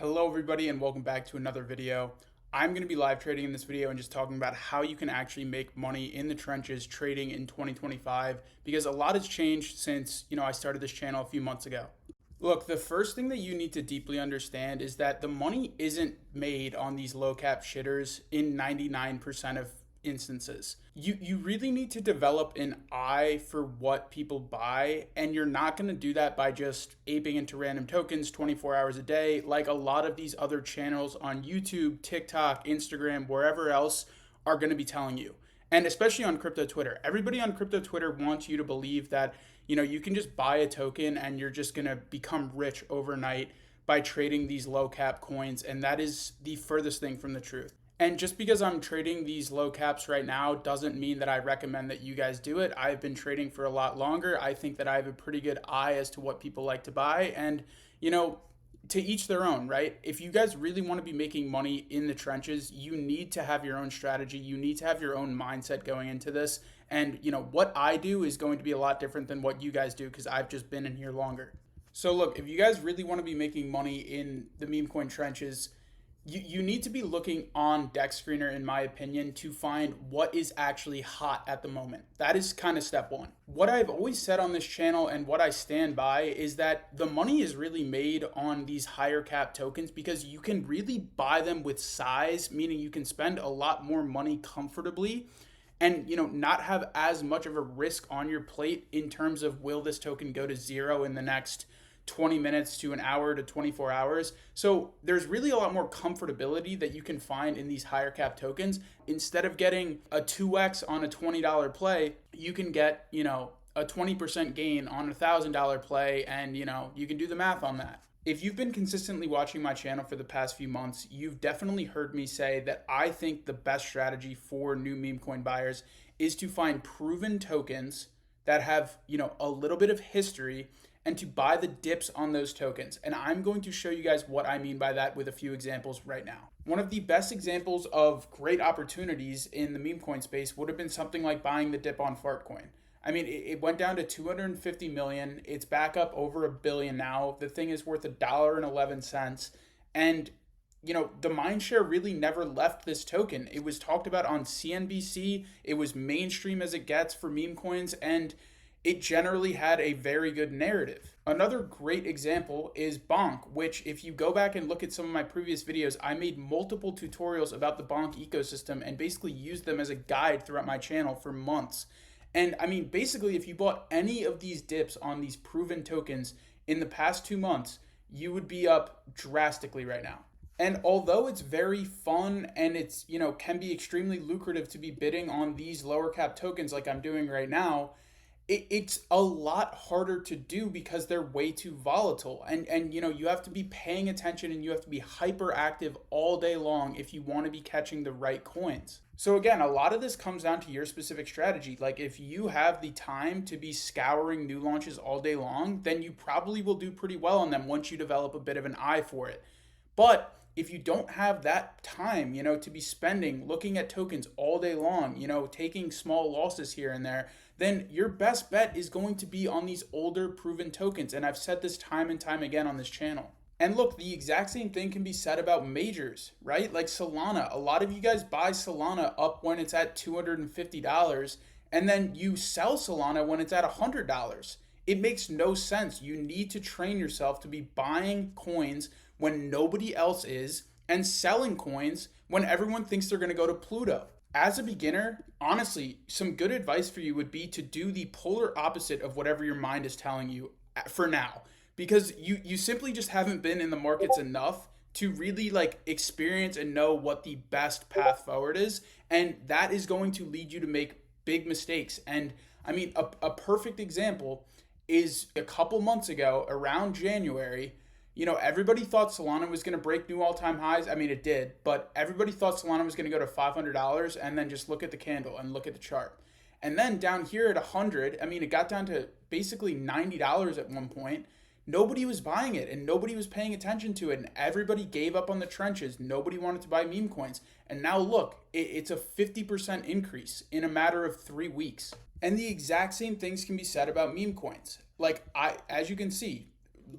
Hello everybody and welcome back to another video. I'm going to be live trading in this video and just talking about how you can actually make money in the trenches trading in 2025 because a lot has changed since, I started this channel a few months ago. Look, the first thing that you need to deeply understand is that the money isn't made on these low cap shitters in 99% of instances. You really need to develop an eye for what people buy, and you're not going to do that by just aping into random tokens 24 hours a day like a lot of these other channels on YouTube, TikTok, Instagram, wherever else are going to be telling you. And especially on crypto Twitter. Everybody on crypto Twitter wants you to believe that, you can just buy a token and you're just going to become rich overnight by trading these low cap coins, and that is the furthest thing from the truth. And just because I'm trading these low caps right now doesn't mean that I recommend that you guys do it. I've been trading for a lot longer. I think that I have a pretty good eye as to what people like to buy. And, to each their own, right? If you guys really want to be making money in the trenches, you need to have your own strategy. You need to have your own mindset going into this. And, what I do is going to be a lot different than what you guys do because I've just been in here longer. So look, if you guys really want to be making money in the meme coin trenches, you need to be looking on Deck Screener, in my opinion, to find what is actually hot at the moment. That is kind of step one. What I've always said on this channel and what I stand by is that the money is really made on these higher cap tokens because you can really buy them with size, meaning you can spend a lot more money comfortably and not have as much of a risk on your plate in terms of will this token go to zero in the next 20 minutes to an hour to 24 hours. So there's really a lot more comfortability that you can find in these higher cap tokens. Instead of getting a 2x on a $20 play, you can get, a 20% gain on a $1,000 play, and you can do the math on that. If you've been consistently watching my channel for the past few months, you've definitely heard me say that I think the best strategy for new meme coin buyers is to find proven tokens that have, a little bit of history and to buy the dips on those tokens. And I'm going to show you guys what I mean by that with a few examples right now. One of the best examples of great opportunities in the meme coin space would have been something like buying the dip on Fartcoin. I mean, it went down to 250 million. It's back up over $1 billion now. The thing is worth $1.11. And the mindshare really never left this token. It was talked about on CNBC. It was mainstream as it gets for meme coins, and it generally had a very good narrative. Another great example is Bonk, which if you go back and look at some of my previous videos, I made multiple tutorials about the Bonk ecosystem and basically used them as a guide throughout my channel for months. And I mean, basically, if you bought any of these dips on these proven tokens in the past 2 months, you would be up drastically right now. And although it's very fun and it's, can be extremely lucrative to be bidding on these lower cap tokens like I'm doing right now, it's a lot harder to do because they're way too volatile. And you have to be paying attention and you have to be hyper active all day long if you want to be catching the right coins. So again, a lot of this comes down to your specific strategy. Like if you have the time to be scouring new launches all day long, then you probably will do pretty well on them once you develop a bit of an eye for it. But if you don't have that time, to be spending looking at tokens all day long, taking small losses here and there, then your best bet is going to be on these older proven tokens. And I've said this time and time again on this channel. And look, the exact same thing can be said about majors, right? Like Solana. A lot of you guys buy Solana up when it's at $250, and then you sell Solana when it's at $100. It makes no sense. You need to train yourself to be buying coins when nobody else is and selling coins when everyone thinks they're going to go to Pluto. As a beginner, honestly, some good advice for you would be to do the polar opposite of whatever your mind is telling you for now, because you simply just haven't been in the markets enough to really experience and know what the best path forward is, and that is going to lead you to make big mistakes. And I mean, a perfect example is a couple months ago around January. Everybody thought Solana was going to break new all-time highs. I mean, it did, but everybody thought Solana was going to go to $500, and then just look at the candle and look at the chart. And then down here at 100, I mean, it got down to basically $90 at one point. Nobody was buying it, and nobody was paying attention to it, and everybody gave up on the trenches. Nobody wanted to buy meme coins. And now look, it's a 50% increase in a matter of 3 weeks. And the exact same things can be said about meme coins. As you can see,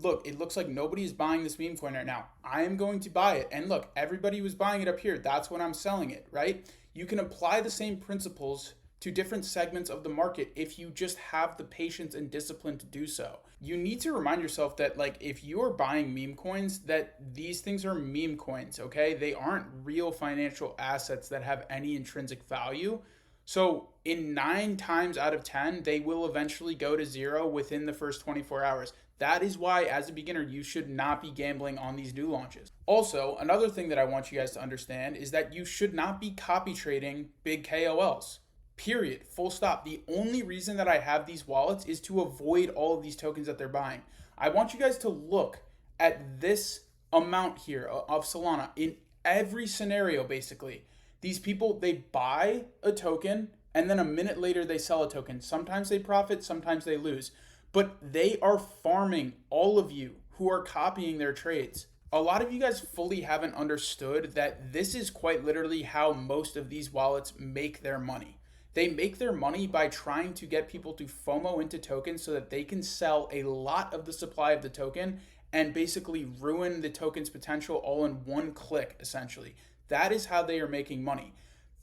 look, it looks like nobody is buying this meme coin right now. I am going to buy it. And look, everybody was buying it up here. That's when I'm selling it, right? You can apply the same principles to different segments of the market if you just have the patience and discipline to do so. You need to remind yourself that, like, if you are buying meme coins, that these things are meme coins, okay? They aren't real financial assets that have any intrinsic value. So in 9 times out of 10, they will eventually go to zero within the first 24 hours. That is why, as a beginner, you should not be gambling on these new launches. Also, another thing that I want you guys to understand is that you should not be copy trading big KOLs. Period. Full stop. The only reason that I have these wallets is to avoid all of these tokens that they're buying. I want you guys to look at this amount here of Solana in every scenario, basically. These people, they buy a token and then a minute later they sell a token. Sometimes they profit, sometimes they lose. But they are farming all of you who are copying their trades. A lot of you guys fully haven't understood that this is quite literally how most of these wallets make their money. They make their money by trying to get people to FOMO into tokens so that they can sell a lot of the supply of the token and basically ruin the token's potential all in one click, essentially. That is how they are making money.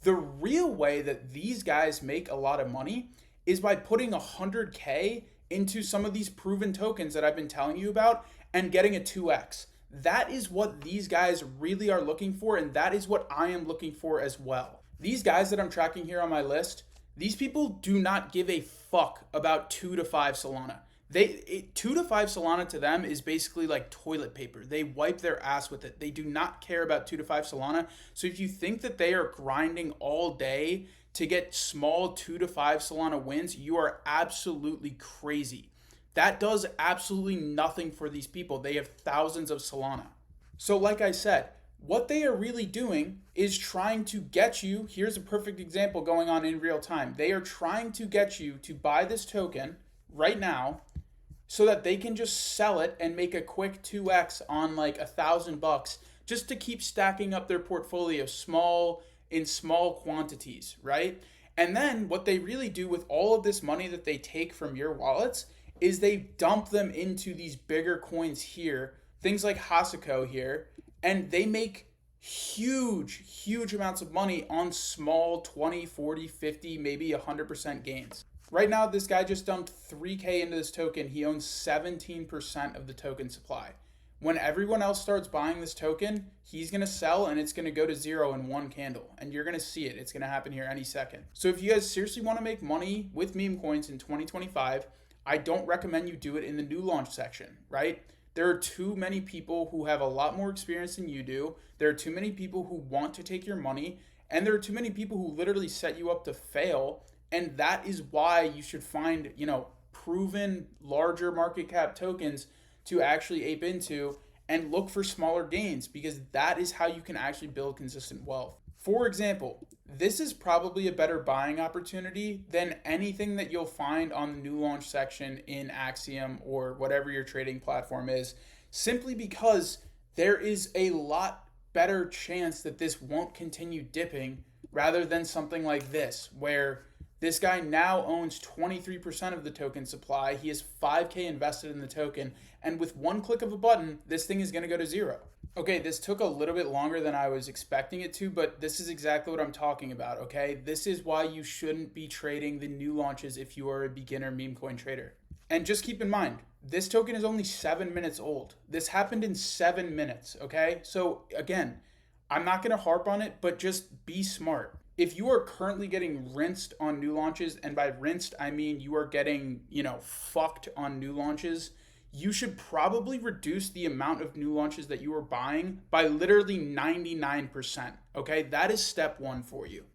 The real way that these guys make a lot of money is by putting 100K into some of these proven tokens that I've been telling you about and getting a 2x. That is what these guys really are looking for, and that is what I am looking for as well. These guys that I'm tracking here on my list, these people do not give a fuck about 2 to 5 Solana. 2 to 5 Solana to them is basically like toilet paper. They wipe their ass with it. They do not care about 2 to 5 Solana. So if you think that they are grinding all day to get small 2 to 5 Solana wins, you are absolutely crazy. That does absolutely nothing for these people. They have thousands of Solana. So like I said, what they are really doing is trying to get you, here's a perfect example going on in real time. They are trying to get you to buy this token right now so that they can just sell it and make a quick 2x on like $1,000 just to keep stacking up their portfolio in small quantities, right? And then what they really do with all of this money that they take from your wallets is they dump them into these bigger coins here, things like Hasako here, and they make huge amounts of money on small 20, 40, 50, maybe 100% gains. Right now, this guy just dumped 3K into this token. He owns 17% of the token supply. When everyone else starts buying this token, he's going to sell and it's going to go to zero in one candle. And you're going to see it. It's going to happen here any second. So if you guys seriously want to make money with meme coins in 2025, I don't recommend you do it in the new launch section, right? There are too many people who have a lot more experience than you do. There are too many people who want to take your money. And there are too many people who literally set you up to fail. And that is why you should find, proven larger market cap tokens to actually ape into and look for smaller gains, because that is how you can actually build consistent wealth. For example, this is probably a better buying opportunity than anything that you'll find on the new launch section in AXIOM or whatever your trading platform is, simply because there is a lot better chance that this won't continue dipping rather than something like this, where this guy now owns 23% of the token supply. He has 5K invested in the token, and with one click of a button, this thing is going to go to zero. Okay, this took a little bit longer than I was expecting it to, but this is exactly what I'm talking about, okay? This is why you shouldn't be trading the new launches if you are a beginner meme coin trader. And just keep in mind, this token is only 7 minutes old. This happened in 7 minutes, okay? So again, I'm not going to harp on it, but just be smart. If you are currently getting rinsed on new launches, and by rinsed, I mean you are getting, fucked on new launches, you should probably reduce the amount of new launches that you are buying by literally 99%, okay? That is step one for you.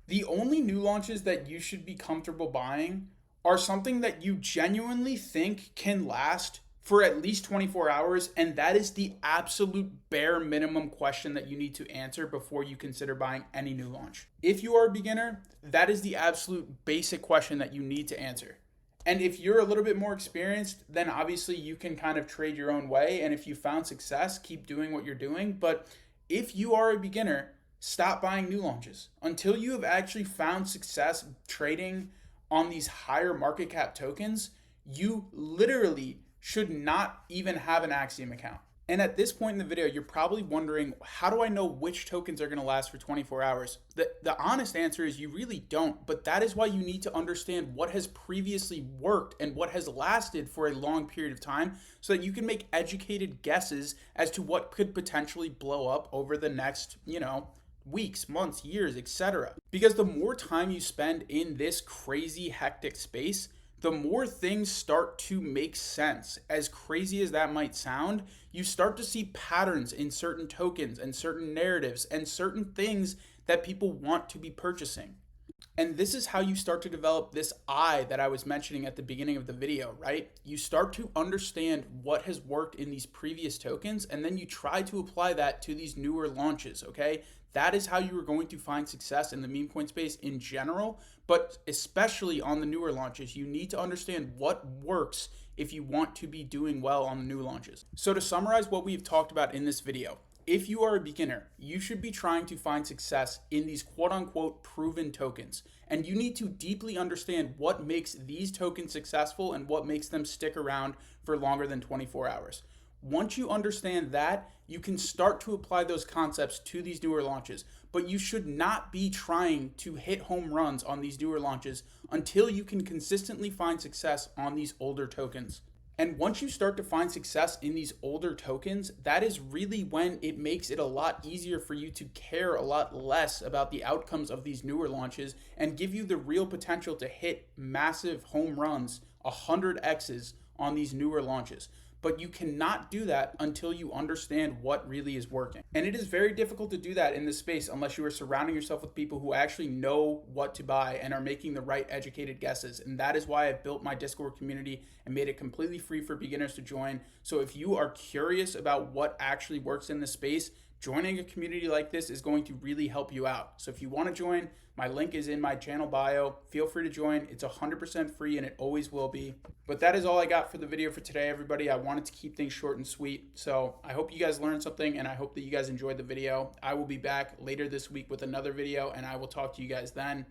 The only new launches that you should be comfortable buying are something that you genuinely think can last for at least 24 hours, and that is the absolute bare minimum question that you need to answer before you consider buying any new launch. If you are a beginner, that is the absolute basic question that you need to answer. And if you're a little bit more experienced, then obviously you can kind of trade your own way, and if you found success, keep doing what you're doing. But if you are a beginner, stop buying new launches until you have actually found success trading on these higher market cap tokens. You literally should not even have an AXIOM account. And at this point in the video, you're probably wondering, how do I know which tokens are going to last for 24 hours? The honest answer is you really don't, but that is why you need to understand what has previously worked and what has lasted for a long period of time so that you can make educated guesses as to what could potentially blow up over the next, weeks, months, years, etc. Because the more time you spend in this crazy, hectic space, the more things start to make sense. As crazy as that might sound, you start to see patterns in certain tokens and certain narratives and certain things that people want to be purchasing. And this is how you start to develop this eye that I was mentioning at the beginning of the video, right? You start to understand what has worked in these previous tokens, and then you try to apply that to these newer launches, okay? That is how you are going to find success in the meme coin space in general, but especially on the newer launches. You need to understand what works if you want to be doing well on the new launches. So to summarize what we've talked about in this video, if you are a beginner, you should be trying to find success in these quote unquote proven tokens. And you need to deeply understand what makes these tokens successful and what makes them stick around for longer than 24 hours. Once you understand that, you can start to apply those concepts to these newer launches, but you should not be trying to hit home runs on these newer launches until you can consistently find success on these older tokens. And once you start to find success in these older tokens, that is really when it makes it a lot easier for you to care a lot less about the outcomes of these newer launches and give you the real potential to hit massive home runs, 100x's on these newer launches. But you cannot do that until you understand what really is working. And it is very difficult to do that in this space unless you are surrounding yourself with people who actually know what to buy and are making the right educated guesses. And that is why I've built my Discord community and made it completely free for beginners to join. So if you are curious about what actually works in this space, joining a community like this is going to really help you out. So if you want to join, my link is in my channel bio. Feel free to join. It's 100% free and it always will be. But that is all I got for the video for today, everybody. I wanted to keep things short and sweet. So I hope you guys learned something and I hope that you guys enjoyed the video. I will be back later this week with another video and I will talk to you guys then.